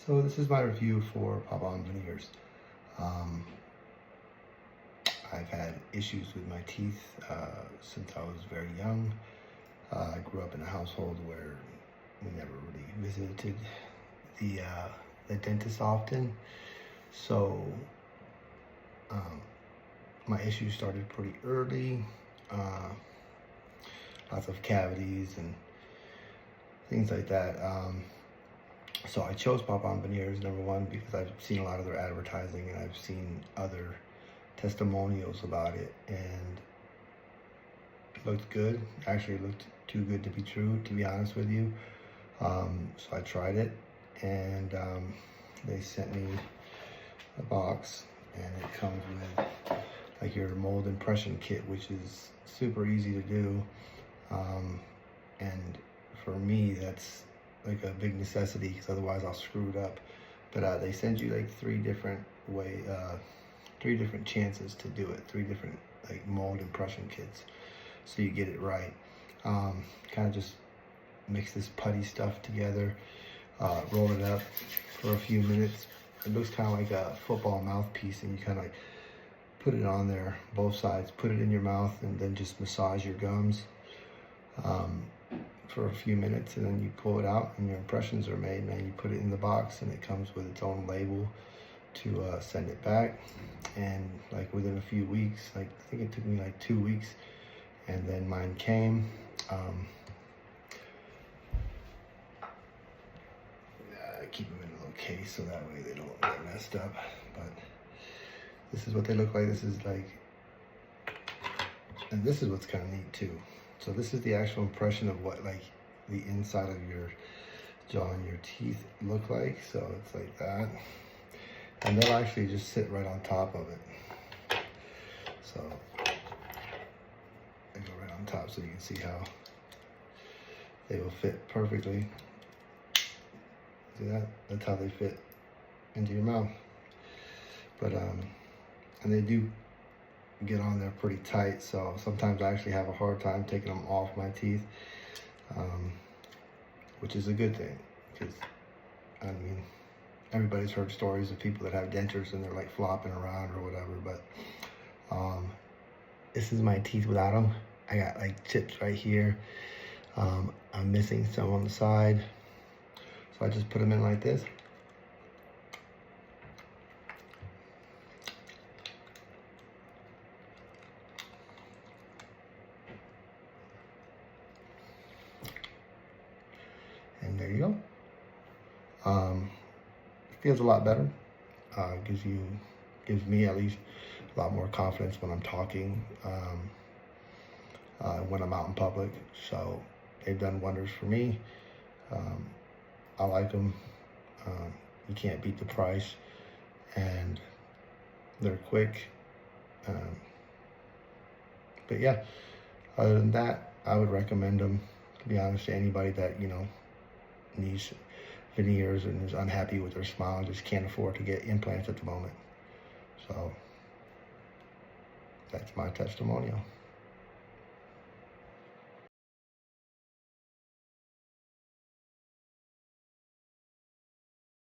So this is my review for pop-on veneers. I've had issues with my teeth since I was very young. I grew up in a household where we never really visited the dentist often. So my issues started pretty early. Lots of cavities and things like that. So I chose pop-on veneers, number one, because I've seen a lot of their advertising and I've seen other testimonials about it, and it looked good. Actually, it looked too good to be true, to be honest with you. So I tried it, and they sent me a box, and it comes with like your mold impression kit, which is super easy to do. And for me, that's like a big necessity, because otherwise I'll screw it up. But they send you like three different chances to do it, three different like mold impression kits, so you get it right. Kind of just mix this putty stuff together, roll it up for a few minutes. It looks kind of like a football mouthpiece, and you kind of like put it on there, both sides, put it in your mouth, and then just massage your gums for a few minutes, and then you pull it out and your impressions are made. Man, you put it in the box, and it comes with its own label to send it back. And like within a few weeks, like I think it took me like 2 weeks, and then mine came. I keep them in a little case so that way they don't get messed up. But this is what they look like. This is like, and this is what's kind of neat too. So this is the actual impression of what like the inside of your jaw and your teeth look like. So it's like that. And they'll actually just sit right on top of it. So they go right on top, so you can see how they will fit perfectly. See that? That's how they fit into your mouth. But and they do get on there pretty tight, so sometimes I actually have a hard time taking them off my teeth, which is a good thing, because I mean, everybody's heard stories of people that have dentures and they're like flopping around or whatever, but this is my teeth without them. I got like chips right here. I'm missing some on the side, so I just put them in like this. And there you go. Feels a lot better. Gives me at least a lot more confidence when I'm talking, when I'm out in public. So they've done wonders for me. I like them. You can't beat the price, and they're quick. But yeah, other than that, I would recommend them, to be honest, to anybody that, you know, needs veneers and is unhappy with their smile and just can't afford to get implants at the moment. So that's my testimonial.